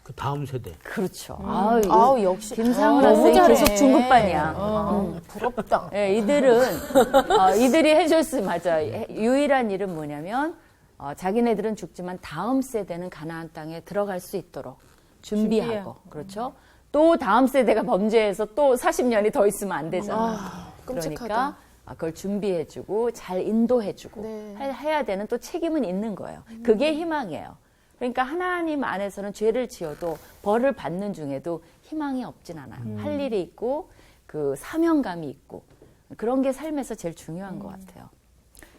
Speaker 3: 그 다음 세대.
Speaker 2: 그렇죠.
Speaker 4: 아우, 역시.
Speaker 2: 김상훈
Speaker 4: 너무
Speaker 2: 학생이
Speaker 4: 잘해.
Speaker 2: 계속 중급반이야.
Speaker 4: 부럽다.
Speaker 2: 예, 이들이 해줄 수, 맞아. 유일한 일은 뭐냐면, 자기네들은 죽지만 다음 세대는 가나안 땅에 들어갈 수 있도록 준비하고, 그렇죠? 또 다음 세대가 범죄해서 또 40년이 더 있으면 안 되잖아.
Speaker 4: 끔찍하다.
Speaker 2: 그러니까 그걸 준비해주고 잘 인도해주고
Speaker 4: 네.
Speaker 2: 해야 되는 또 책임은 있는 거예요. 그게 희망이에요. 그러니까 하나님 안에서는 죄를 지어도 벌을 받는 중에도 희망이 없진 않아요. 할 일이 있고 그 사명감이 있고 그런 게 삶에서 제일 중요한 것 같아요.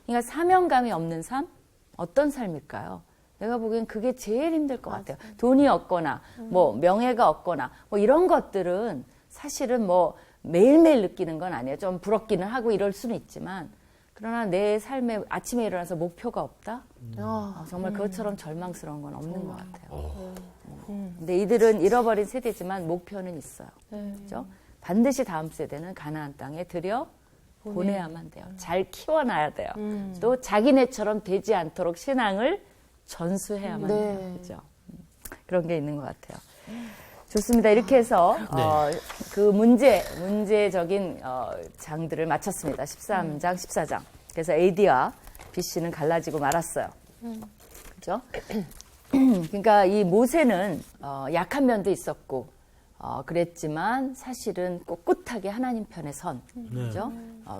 Speaker 2: 그러니까 사명감이 없는 삶? 어떤 삶일까요? 내가 보기엔 그게 제일 힘들 것 같아요. 돈이 없거나 뭐 명예가 없거나 뭐 이런 것들은 사실은 뭐 매일매일 느끼는 건 아니에요. 좀 부럽기는 하고 이럴 수는 있지만 그러나 내 삶에 아침에 일어나서 목표가 없다? 정말 그것처럼 절망스러운 건 없는 것 같아요. 근데 이들은 잃어버린 세대지만 목표는 있어요. 그렇죠? 반드시 다음 세대는 가나안 땅에 보내야만 돼요. 잘 키워놔야 돼요. 또 자기네처럼 되지 않도록 신앙을 전수해야만 돼요. 그렇죠? 그런 게 있는 것 같아요. 좋습니다. 이렇게 해서 그 문제적인 장들을 마쳤습니다. 13장, 14장. 그래서 AD와 BC는 갈라지고 말았어요. 그렇죠? 그러니까 이 모세는 약한 면도 있었고 그랬지만 사실은 꿋꿋하게 하나님 편에 선 그렇죠?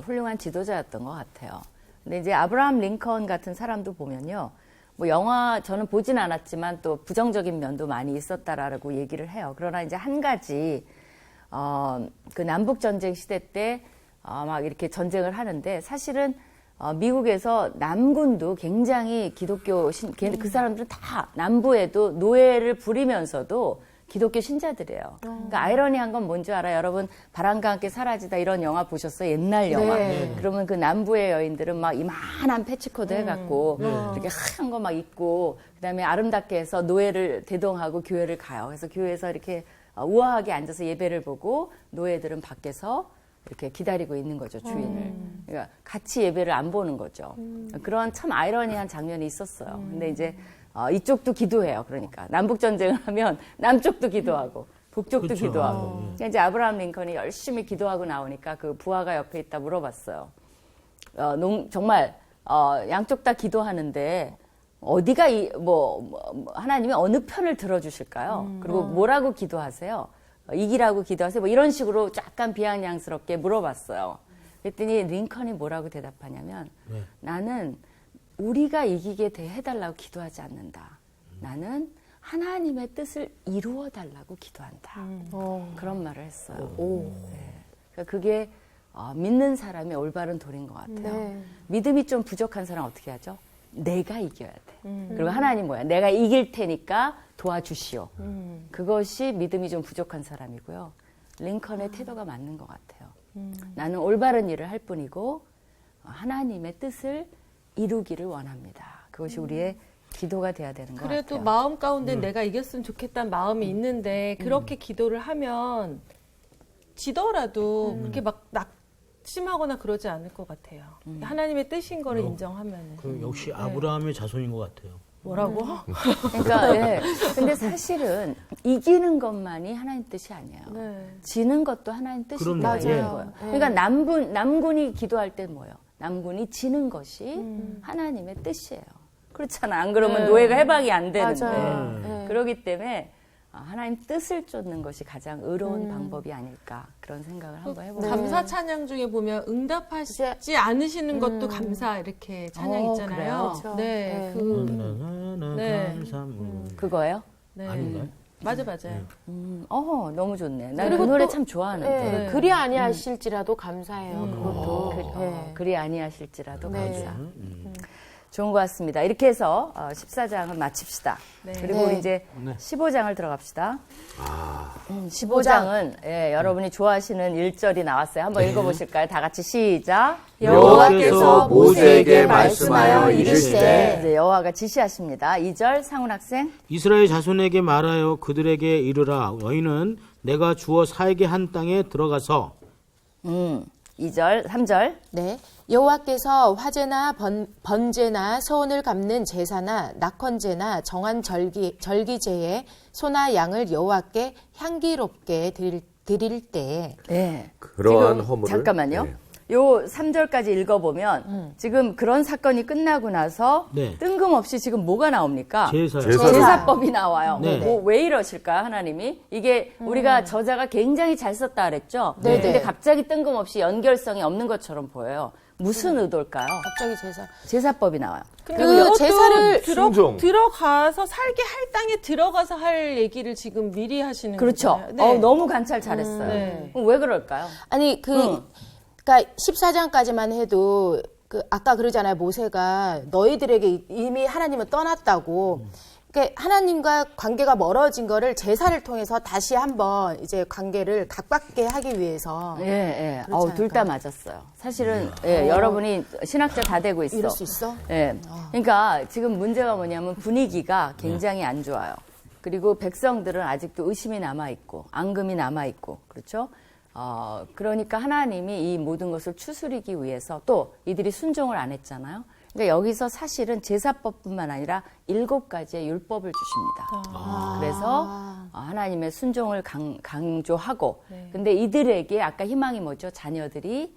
Speaker 2: 훌륭한 지도자였던 것 같아요. 근데 이제 아브라함 링컨 같은 사람도 보면요. 뭐 영화 저는 보진 않았지만 또 부정적인 면도 많이 있었다라고 얘기를 해요. 그러나 이제 한 가지 그 남북 전쟁 시대 때 막 이렇게 전쟁을 하는데 사실은 미국에서 남군도 굉장히 기독교 그 사람들은 다 남부에도 노예를 부리면서도 기독교 신자들이에요. 그러니까 아이러니한 건 뭔지 알아요? 여러분 바람과 함께 사라지다 이런 영화 보셨어요? 옛날 영화.
Speaker 4: 네.
Speaker 2: 그러면 그 남부의 여인들은 막 이만한 패치코트 해갖고 이렇게 하얀 거 막 입고 그다음에 아름답게 해서 노예를 대동하고 교회를 가요. 그래서 교회에서 이렇게 우아하게 앉아서 예배를 보고 노예들은 밖에서 이렇게 기다리고 있는 거죠, 주인을. 그러니까 같이 예배를 안 보는 거죠. 그런 참 아이러니한 장면이 있었어요. 근데 이제 이쪽도 기도해요. 그러니까 남북 전쟁을 하면 남쪽도 기도하고 북쪽도
Speaker 3: 그렇죠.
Speaker 2: 기도하고. 그러니까 이제 아브라함 링컨이 열심히 기도하고 나오니까 그 부하가 옆에 있다 물어봤어요. 정말 양쪽 다 기도하는데 어디가 하나님이 어느 편을 들어주실까요? 그리고 뭐라고 기도하세요? 이기라고 기도하세요? 뭐 이런 식으로 약간 비아냥스럽게 물어봤어요. 그랬더니 링컨이 뭐라고 대답하냐면 나는 우리가 이기게 해달라고 기도하지 않는다. 나는 하나님의 뜻을 이루어달라고 기도한다. 그런 말을 했어요. 네. 그러니까 그게 믿는 사람의 올바른 도리인 것 같아요.
Speaker 4: 네.
Speaker 2: 믿음이 좀 부족한 사람 어떻게 하죠? 내가 이겨야 돼. 그리고 하나님 뭐야? 내가 이길 테니까 도와주시오. 그것이 믿음이 좀 부족한 사람이고요. 링컨의 태도가 맞는 것 같아요. 나는 올바른 일을 할 뿐이고 하나님의 뜻을 이루기를 원합니다. 그것이 우리의 기도가 돼야 되는 것
Speaker 5: 그래도
Speaker 2: 같아요.
Speaker 5: 마음 가운데 내가 이겼으면 좋겠다는 마음이 있는데 그렇게 기도를 하면 지더라도 그렇게 막 낙심하거나 그러지 않을 것 같아요. 하나님의 뜻인 거를 인정하면은.
Speaker 3: 그 역시 아브라함의 자손인 것 같아요.
Speaker 5: 뭐라고?
Speaker 2: 그러니까 예. 근데 사실은 이기는 것만이 하나님 뜻이 아니에요.
Speaker 5: 네.
Speaker 2: 지는 것도 하나님 뜻이
Speaker 3: 그럼요.
Speaker 2: 있는
Speaker 3: 맞아요.
Speaker 2: 거예요. 그러니까 남군이 기도할 때 뭐예요? 남군이 지는 것이 하나님의 뜻이에요. 그렇잖아. 안 그러면 노예가 해방이 안 되는데.
Speaker 4: 맞아요. 네.
Speaker 2: 그렇기 때문에 하나님 뜻을 쫓는 것이 가장 의로운 방법이 아닐까 그런 생각을 한번 해보고
Speaker 5: 감사 찬양 중에 보면 응답하지 않으시는 것도 감사 이렇게 찬양 있잖아요.
Speaker 2: 그래요?
Speaker 5: 네,
Speaker 3: 네.
Speaker 2: 그거예요?
Speaker 5: 네.
Speaker 3: 아닌가요?
Speaker 5: 맞아요.
Speaker 2: 너무 좋네. 나 그
Speaker 4: 그리고
Speaker 2: 노래
Speaker 4: 또-
Speaker 2: 참 좋아하는데.
Speaker 4: 네. 그리 아니하실지라도 감사해요. 그것도. 네.
Speaker 2: 그리 아니하실지라도
Speaker 4: 네.
Speaker 2: 감사. 좋은 것 같습니다. 이렇게 해서 14장을 마칩시다. 그리고
Speaker 4: 네.
Speaker 2: 우리 이제 15장을 들어갑시다. 15장은 여러분이 좋아하시는 1절이 나왔어요. 한번 읽어보실까요? 다 같이 시작.
Speaker 1: 여호와께서 모세에게 말씀하여 이르시되
Speaker 2: 이제 여호와가 지시하십니다. 2절 상훈 학생.
Speaker 3: 이스라엘 자손에게 말하여 그들에게 이르라 너희는 내가 주어 살게 한 땅에 들어가서
Speaker 2: 2절, 3절.
Speaker 4: 네. 여호와께서 화제나 번제나 서원을 갚는 제사나 낙헌제나 정한 절기제에 소나 양을 여호와께 향기롭게 드릴 때에
Speaker 2: 네.
Speaker 1: 그러한
Speaker 2: 지금
Speaker 1: 허물을
Speaker 2: 잠깐만요.
Speaker 1: 네.
Speaker 2: 요 3절까지 읽어보면 지금 그런 사건이 끝나고 나서
Speaker 3: 네.
Speaker 2: 뜬금없이 지금 뭐가 나옵니까?
Speaker 3: 제사요.
Speaker 2: 제사법이 나와요.
Speaker 3: 네.
Speaker 2: 왜 이러실까요, 하나님이? 이게 우리가 저자가 굉장히 잘 썼다 그랬죠?
Speaker 4: 네.
Speaker 2: 근데 갑자기 뜬금없이 연결성이 없는 것처럼 보여요. 무슨 의도일까요?
Speaker 4: 갑자기 제사.
Speaker 2: 제사법이 나와요.
Speaker 5: 근데
Speaker 4: 그
Speaker 5: 그것도
Speaker 4: 제사를
Speaker 1: 순종.
Speaker 5: 들어가서 살게 할 땅에 들어가서 할 얘기를 지금 미리 하시는
Speaker 2: 그렇죠.
Speaker 5: 거잖아요. 네.
Speaker 2: 너무 관찰 잘했어요.
Speaker 5: 네.
Speaker 2: 그럼 왜 그럴까요?
Speaker 4: 아니 그러니까 14장까지만 해도 아까 그러잖아요. 모세가 너희들에게 이미 하나님은 떠났다고. 그러니까 하나님과 관계가 멀어진 거를 제사를 통해서 다시 한번 이제 관계를 가깝게 하기 위해서
Speaker 2: 예.
Speaker 4: 그렇지
Speaker 2: 둘 다 맞았어요. 사실은 여러분이 신학자 다 되고 있어.
Speaker 4: 이럴 수 있어?
Speaker 2: 예. 그러니까 지금 문제가 뭐냐면 분위기가 굉장히 안 좋아요. 그리고 백성들은 아직도 의심이 남아 있고 앙금이 남아 있고 그렇죠? 그러니까 하나님이 이 모든 것을 추스리기 위해서 또 이들이 순종을 안 했잖아요. 그러니까 여기서 사실은 제사법뿐만 아니라 7가지의 율법을 주십니다. 그래서 하나님의 순종을 강조하고 근데 이들에게 아까 희망이 뭐죠? 자녀들이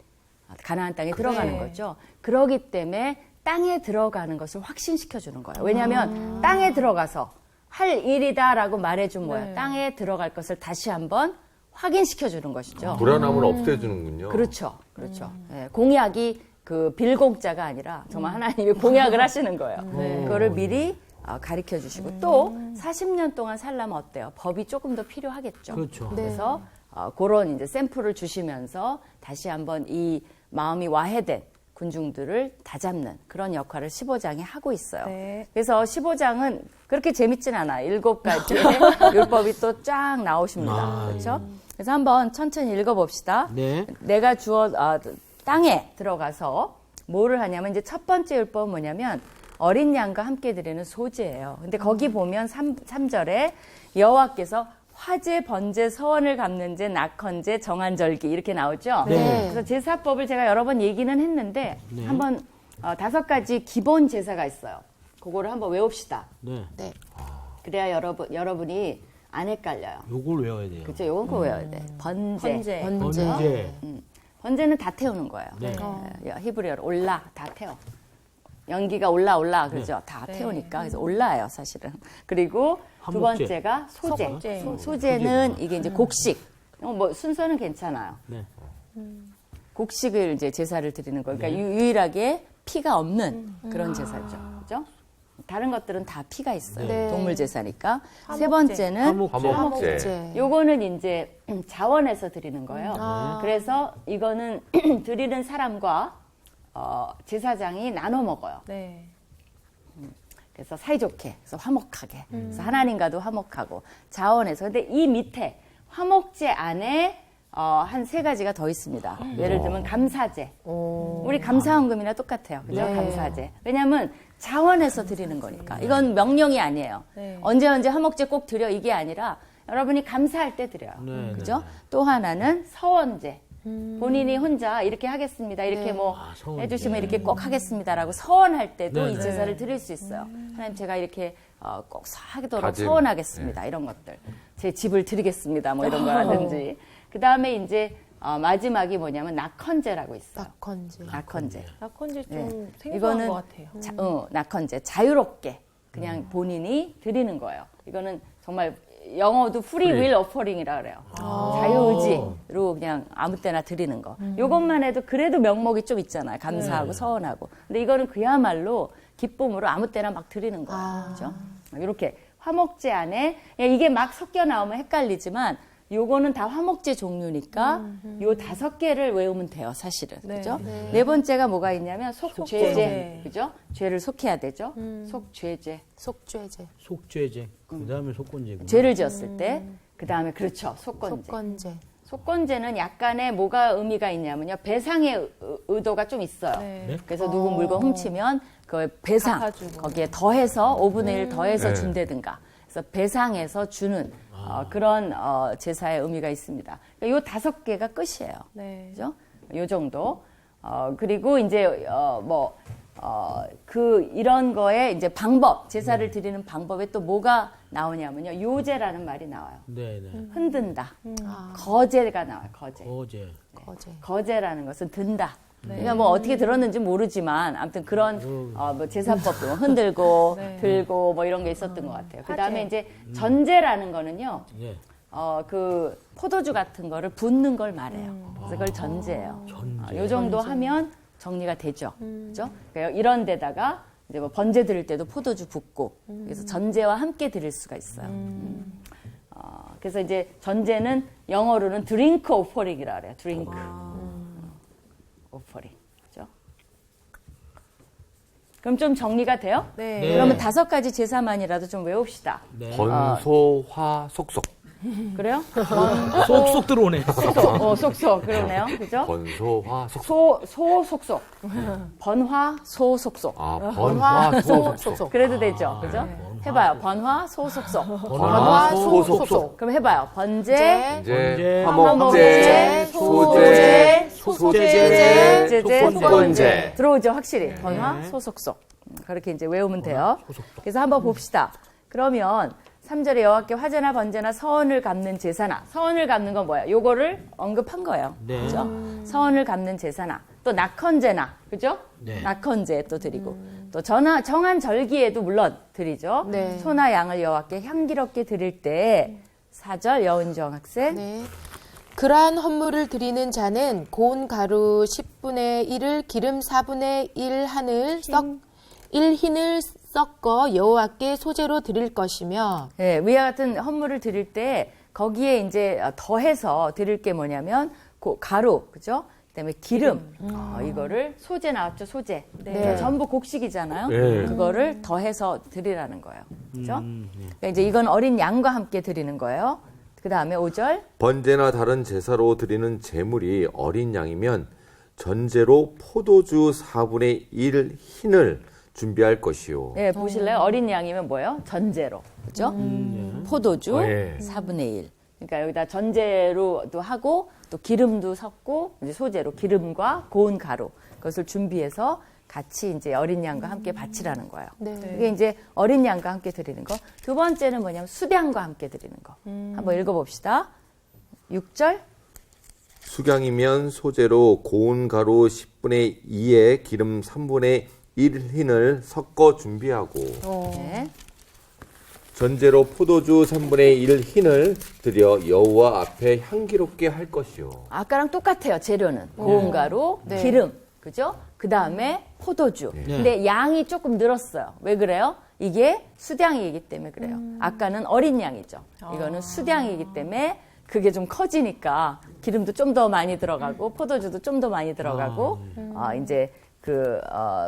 Speaker 2: 가나안 땅에 들어가는 거죠. 그러기 때문에 땅에 들어가는 것을 확신시켜 주는 거예요. 왜냐하면 땅에 들어가서 할 일이다라고 말해준 뭐야. 땅에 들어갈 것을 다시 한번 확인시켜 주는 것이죠.
Speaker 1: 불안함을 없애주는군요.
Speaker 2: 그렇죠. 공약이 그 빌공짜가 아니라 정말 하나님이 공약을 하시는 거예요. 그거를 미리 가르쳐 주시고 또 40년 동안 살려면 어때요? 법이 조금 더 필요하겠죠.
Speaker 3: 그렇죠.
Speaker 2: 그래서 그런 이제 샘플을 주시면서 다시 한번 이 마음이 와해된 군중들을 다잡는 그런 역할을 15장이 하고 있어요.
Speaker 5: 네.
Speaker 2: 그래서 15장은 그렇게 재밌진 않아. 7가지의 율법이 또 쫙 나오십니다. 그렇죠? 그래서 한번 천천히 읽어봅시다.
Speaker 3: 네.
Speaker 2: 내가 땅에 들어가서 뭐를 하냐면 이제 첫 번째 율법은 뭐냐면 어린 양과 함께 드리는 소제예요. 근데 거기 보면 3절에 여호와께서 화제, 번제, 서원을 갚는 제, 낙헌제, 정한절기 이렇게 나오죠.
Speaker 3: 네.
Speaker 2: 그래서 제사법을 제가 여러 번 얘기는 했는데 한번 5가지 기본 제사가 있어요. 그거를 한번 외웁시다.
Speaker 3: 네.
Speaker 4: 네.
Speaker 2: 그래야 여러분이 안 헷갈려요.
Speaker 3: 요걸 외워야 돼요.
Speaker 2: 그죠? 요건 거 외워야 돼. 번제.
Speaker 3: 번제.
Speaker 2: 번제는 다 태우는 거예요.
Speaker 3: 네.
Speaker 2: 히브리어로 올라, 다 태워. 연기가 올라 그러죠. 다 태우니까. 그래서 올라예요, 사실은. 그리고 두
Speaker 3: 한목제.
Speaker 2: 번째가 소제.
Speaker 5: 소제.
Speaker 2: 소제는 이게 이제 곡식. 뭐 순서는 괜찮아요.
Speaker 3: 네.
Speaker 2: 곡식을 이제 제사를 드리는 거예요. 그러니까 유일하게 피가 없는 그런 제사죠. 그죠? 다른 것들은 다 피가 있어요.
Speaker 4: 네.
Speaker 2: 동물 제사니까. 세
Speaker 5: 화목제.
Speaker 2: 번째는
Speaker 3: 화목제.
Speaker 1: 화목제.
Speaker 2: 요거는 이제 자원에서 드리는 거예요.
Speaker 4: 아.
Speaker 2: 그래서 이거는 드리는 사람과 제사장이 나눠 먹어요.
Speaker 5: 네.
Speaker 2: 그래서 사이좋게, 그래서 화목하게. 그래서 하나님과도 화목하고 자원에서. 근데 이 밑에 화목제 안에 한 3가지가 더 있습니다. 예를 들면 감사제. 우리 감사헌금이나 똑같아요. 그죠?
Speaker 4: 네.
Speaker 2: 감사제. 왜냐하면 자원에서 드리는 거니까. 이건 명령이 아니에요.
Speaker 5: 네.
Speaker 2: 언제 화목제 꼭 드려 이게 아니라 여러분이 감사할 때 드려요.
Speaker 3: 네,
Speaker 2: 그죠?
Speaker 3: 네.
Speaker 2: 또 하나는 서원제. 본인이 혼자 이렇게 하겠습니다. 이렇게
Speaker 4: 네.
Speaker 2: 뭐
Speaker 3: 서원제.
Speaker 2: 해주시면 이렇게 꼭 하겠습니다라고 서원할 때도
Speaker 3: 네,
Speaker 2: 이
Speaker 3: 네.
Speaker 2: 제사를 드릴 수 있어요. 하나님 제가 이렇게 꼭 하도록
Speaker 1: 다짐.
Speaker 2: 서원하겠습니다. 이런 것들. 제 집을 드리겠습니다. 뭐 이런 거라든지. 그 다음에 이제 마지막이 뭐냐면 낙헌제라고 있어요.
Speaker 4: 낙헌제.
Speaker 2: 낙헌제.
Speaker 5: 낙헌제 좀
Speaker 2: 네.
Speaker 5: 생소한 것 같아요.
Speaker 2: 낙헌제. 자유롭게 그냥 본인이 드리는 거예요. 이거는 정말 영어도 free will offering이라 그래요. 자유의지로 그냥 아무 때나 드리는 거. 요것만 해도 그래도 명목이 좀 있잖아요. 감사하고 서원하고. 근데 이거는 그야말로 기쁨으로 아무 때나 막 드리는 거예요. 그죠? 이렇게 화목제 안에 이게 막 섞여 나오면 헷갈리지만 요거는 다 화목제 종류니까 요 5개를 외우면 돼요, 사실은.
Speaker 5: 네.
Speaker 2: 그죠? 네 번째가 뭐가 있냐면 속죄제.
Speaker 5: 네.
Speaker 2: 그죠? 죄를 속해야 되죠? 속죄제.
Speaker 4: 속죄제.
Speaker 3: 속죄제. 그다음에 속건제고.
Speaker 2: 죄를 지었을 때, 그 다음에 그렇죠. 속건제.
Speaker 4: 속건제.
Speaker 2: 속건제는 약간의 뭐가 의미가 있냐면요. 배상의 의도가 좀 있어요.
Speaker 5: 네.
Speaker 2: 그래서 누구 물건 훔치면 그 배상,
Speaker 5: 갚아주고.
Speaker 2: 거기에 더해서 5분의 1 더해서
Speaker 1: 네.
Speaker 2: 준다든가. 그래서 배상해서 주는 그런 제사의 의미가 있습니다. 그러니까 요 5개가 끝이에요.
Speaker 5: 네.
Speaker 2: 그죠? 요 정도. 그리고 이제 이런 거에 이제 방법, 제사를 드리는 방법에 또 뭐가 나오냐면요. 요제라는 말이 나와요.
Speaker 3: 네, 네.
Speaker 2: 흔든다.
Speaker 4: 아,
Speaker 2: 거제가 나와요. 거제.
Speaker 3: 어제.
Speaker 4: 거제.
Speaker 2: 거제라는 것은 든다. 그러니까 뭐 어떻게 들었는지 모르지만 아무튼 그런 뭐 제사법도 뭐 흔들고
Speaker 5: 네.
Speaker 2: 들고 뭐 이런 게 있었던 것 같아요. 그 다음에 이제 전제라는 거는요.
Speaker 3: 네.
Speaker 2: 그 포도주 같은 거를 붓는 걸 말해요. 그래서 그걸 전제예요.
Speaker 3: 전제.
Speaker 2: 요 정도 하면 정리가 되죠. 그죠? 그러니까 이런 데다가 이제 뭐 번제 드릴 때도 포도주 붓고 그래서 전제와 함께 드릴 수가 있어요. 그래서 이제 전제는 영어로는 드링크 오퍼링이라 그래요. 드링크 오퍼링. 그죠? 그럼 좀 정리가 돼요?
Speaker 5: 네.
Speaker 3: 네.
Speaker 2: 그러면 5가지 제사만이라도 좀 외웁시다.
Speaker 3: 네.
Speaker 1: 번소화 속속.
Speaker 2: 그래요?
Speaker 3: 쏙쏙 들어오네.
Speaker 2: 속속. 그러네요. 그죠?
Speaker 1: 번소화 속속.
Speaker 2: 소속속. 번화, 소속속.
Speaker 1: 번화 소속속.
Speaker 4: 속속.
Speaker 2: 그래도 되죠. 그죠? 해봐요. 번화, 소속속.
Speaker 1: 번화 소속속.
Speaker 2: 그럼 해봐요. 번제,
Speaker 1: 이제
Speaker 2: 화목제,
Speaker 1: 화목제, 소제,
Speaker 2: 소제제,
Speaker 1: 소제제, 속건제.
Speaker 2: 들어오죠, 확실히. 번화, 소속속. 그렇게 이제 외우면 돼요. 그래서 한번 봅시다. 그러면 3절에 여호와께 화제나 번제나 서원을 갚는 제사나, 서원을 갚는 건 뭐예요? 요거를 언급한 거예요.
Speaker 3: 네.
Speaker 2: 그죠? 서원을 갚는 제사나, 또 낙헌제나, 그죠?
Speaker 3: 네.
Speaker 2: 낙헌제 또 드리고, 또 정한 절기에도 물론 드리죠.
Speaker 4: 네.
Speaker 2: 소나 양을 여호와께 향기롭게 드릴 때, 4절 여은정 학생.
Speaker 4: 네. 그러한 헌물을 드리는 자는 고운 가루 10분의 1을 기름 4분의 1 흰을 섞어 여호와께 소제로 드릴 것이며
Speaker 2: 예, 위와 같은 헌물을 드릴 때 거기에 이제 더해서 드릴 게 뭐냐면 가루, 그죠? 그다음에 기름. 이거를 소재 나왔죠, 소재.
Speaker 4: 네.
Speaker 2: 전부 곡식이잖아요.
Speaker 1: 네.
Speaker 2: 그거를 더해서 드리라는 거예요. 그렇죠? 그러니까 이제 이건 어린 양과 함께 드리는 거예요. 그다음에 5절.
Speaker 1: 번제나 다른 제사로 드리는 제물이 어린 양이면 전제로 포도주 4분의 1 흰을 준비할 것이요.
Speaker 2: 네, 보실래요? 어린 양이면 뭐예요? 전제로. 그죠? 포도주 4분의 1. 그러니까 여기다 전제로도 하고 또 기름도 섞고 이제 소재로 기름과 고운 가루 그것을 준비해서 같이 이제 어린 양과 함께 바치라는 거예요.
Speaker 4: 네.
Speaker 2: 이게 이제 어린 양과 함께 드리는 거. 두 번째는 뭐냐면 수량과 함께 드리는 거. 한번 읽어봅시다. 6절.
Speaker 1: 수량이면 소재로 고운 가루 10분의 2에 기름 3분의 1 흰을 섞어 준비하고
Speaker 2: 네.
Speaker 1: 전제로 포도주 3분의 1 흰을 드려 여호와 앞에 향기롭게 할 것이요.
Speaker 2: 아까랑 똑같아요. 재료는 고운 가루,
Speaker 4: 네.
Speaker 2: 기름, 그죠? 그 다음에 포도주. 근데 양이 조금 늘었어요. 왜 그래요? 이게 수량이기 때문에 그래요. 아까는 어린 양이죠. 이거는 수량이기 때문에 그게 좀 커지니까 기름도 좀 더 많이 들어가고 포도주도 좀 더 많이 들어가고 이제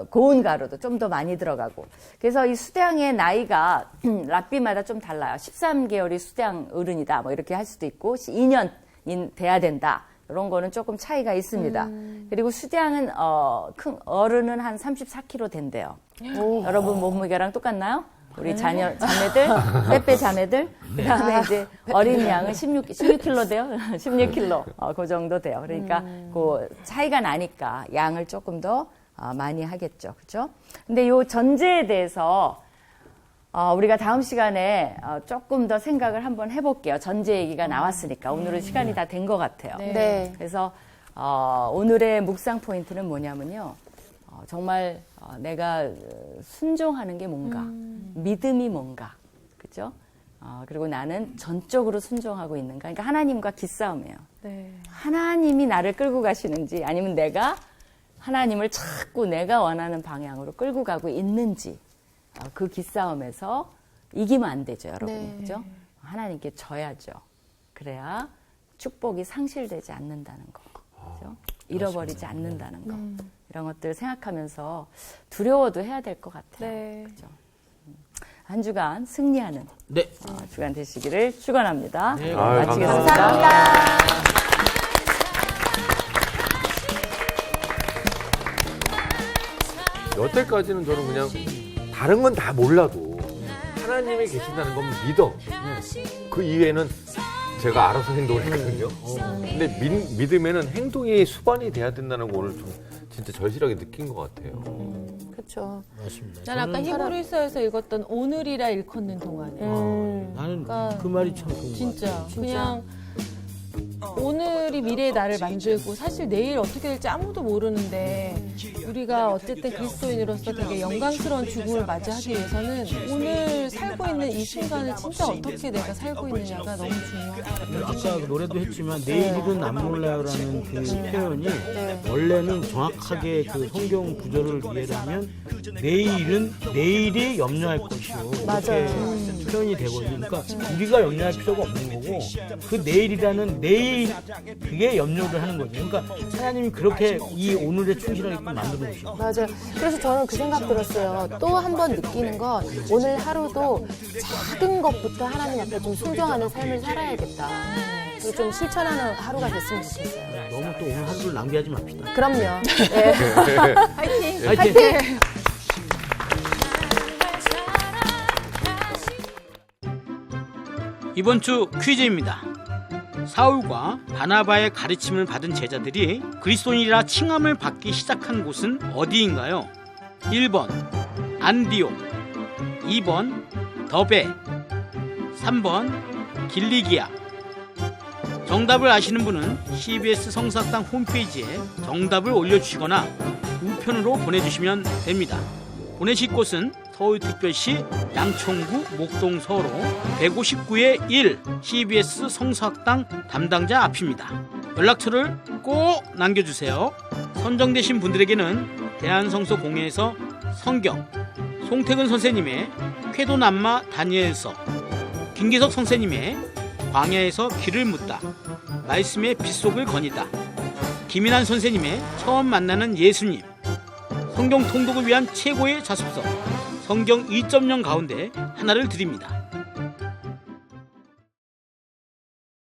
Speaker 2: 고운 가루도 좀 더 많이 들어가고. 그래서 이 수량의 나이가 랍비마다 좀 달라요. 13개월이 수량 어른이다. 뭐 이렇게 할 수도 있고 2년이 돼야 된다. 이런 거는 조금 차이가 있습니다. 그리고 수량은 큰 어른은 한 34kg 된대요. 여러분 몸무게랑 똑같나요? 우리 자매들, 빼빼 자매들. 그다음에 이제 어린 양은 16kg 돼요. 16kg. 그 정도 돼요. 그러니까 그 차이가 나니까 양을 조금 더 많이 하겠죠. 그렇죠? 근데 요 전제에 대해서 우리가 다음 시간에 조금 더 생각을 한번 해볼게요. 전제 얘기가 나왔으니까 오늘은 시간이 다 된 것 같아요.
Speaker 4: 네.
Speaker 2: 그래서 오늘의 묵상 포인트는 뭐냐면요. 정말 내가 순종하는 게 뭔가, 믿음이 뭔가, 그죠? 그리고 나는 전적으로 순종하고 있는가. 그러니까 하나님과 기싸움이에요.
Speaker 5: 네.
Speaker 2: 하나님이 나를 끌고 가시는지 아니면 내가 하나님을 자꾸 내가 원하는 방향으로 끌고 가고 있는지 그 기싸움에서 이기면 안 되죠, 여러분.
Speaker 4: 네.
Speaker 2: 그죠? 하나님께 져야죠. 그래야 축복이 상실되지 않는다는 거. 그죠? 잃어버리지 않는다는 거. 이런 것들 생각하면서 두려워도 해야 될 것 같아요.
Speaker 5: 네.
Speaker 2: 그죠? 한 주간 승리하는
Speaker 3: 네.
Speaker 2: 주간 되시기를 축원합니다.
Speaker 3: 네,
Speaker 2: 마치겠습니다.
Speaker 4: 감사합니다.
Speaker 1: 여태까지는 저는 그냥 다른 건 다 몰라도 하나님이 계신다는 건 믿어. 그 이외에는 제가 알아서 행동을 했거든요. 근데 믿음에는 행동이 수반이 돼야 된다는 거 오늘 좀 진짜 절실하게 느낀 것 같아요.
Speaker 4: 그렇죠.
Speaker 3: 맞습니다.
Speaker 5: 난 아까 히브리서에서 읽었던 오늘이라 일컫는 동안에
Speaker 3: 나는
Speaker 5: 그러니까
Speaker 3: 그 말이 참 좋은 것
Speaker 5: 진짜
Speaker 3: 같아요.
Speaker 5: 그냥 오늘이 미래의 나를 만들고 사실 내일 어떻게 될지 아무도 모르는데 우리가 어쨌든 그리스도인으로서 되게 영광스러운 죽음을 맞이하기 위해서는 오늘 살고 있는 이 순간을 진짜 어떻게 내가 살고 있느냐가 너무 중요하다.
Speaker 3: 아까 그 노래도 했지만 내일은 안 몰라요라는 그 표현이 원래는 정확하게 그 성경 구절을 이해하면 내일은 내일이 염려할 것이요 이렇게 표현이 되거든요. 그러니까 우리가 염려할 필요가 없는 거고 그 내일이라는 내일 그게 염려를 하는 거죠. 그러니까 하나님이 그렇게 이 오늘에 충실하게끔 만들어 주시고.
Speaker 4: 맞아요. 그래서 저는 그 생각 들었어요. 또 한 번 느끼는 건 오늘 하루도 작은 것부터 하나님 앞에 좀 순종하는 삶을 살아야겠다. 그리고 좀 실천하는 하루가 됐으면 좋겠어요.
Speaker 3: 너무 또 오늘 하루를 낭비하지 맙시다.
Speaker 4: 그럼요. 네.
Speaker 5: 화이팅!
Speaker 3: 화이팅! 이번 주 퀴즈입니다. 사울과 바나바의 가르침을 받은 제자들이 그리스도인이라 칭함을 받기 시작한 곳은 어디인가요? 1번 안디옥, 2번 더베, 3번 길리기아. 정답을 아시는 분은 CBS 성사학당 홈페이지에 정답을 올려주시거나 우편으로 보내주시면 됩니다. 보내실 곳은 서울특별시 양천구 목동서로 159-1 CBS 성서학당 담당자 앞입니다. 연락처를 꼭 남겨주세요. 선정되신 분들에게는 대한성서공회에서 성경, 송태근 선생님의 쾌도남마 다니엘서, 김기석 선생님의 광야에서 길을 묻다, 말씀의 빗속을 거니다, 김인환 선생님의 처음 만나는 예수님, 성경 통독을 위한 최고의 자습서 성경 2.0 가운데 하나를 드립니다.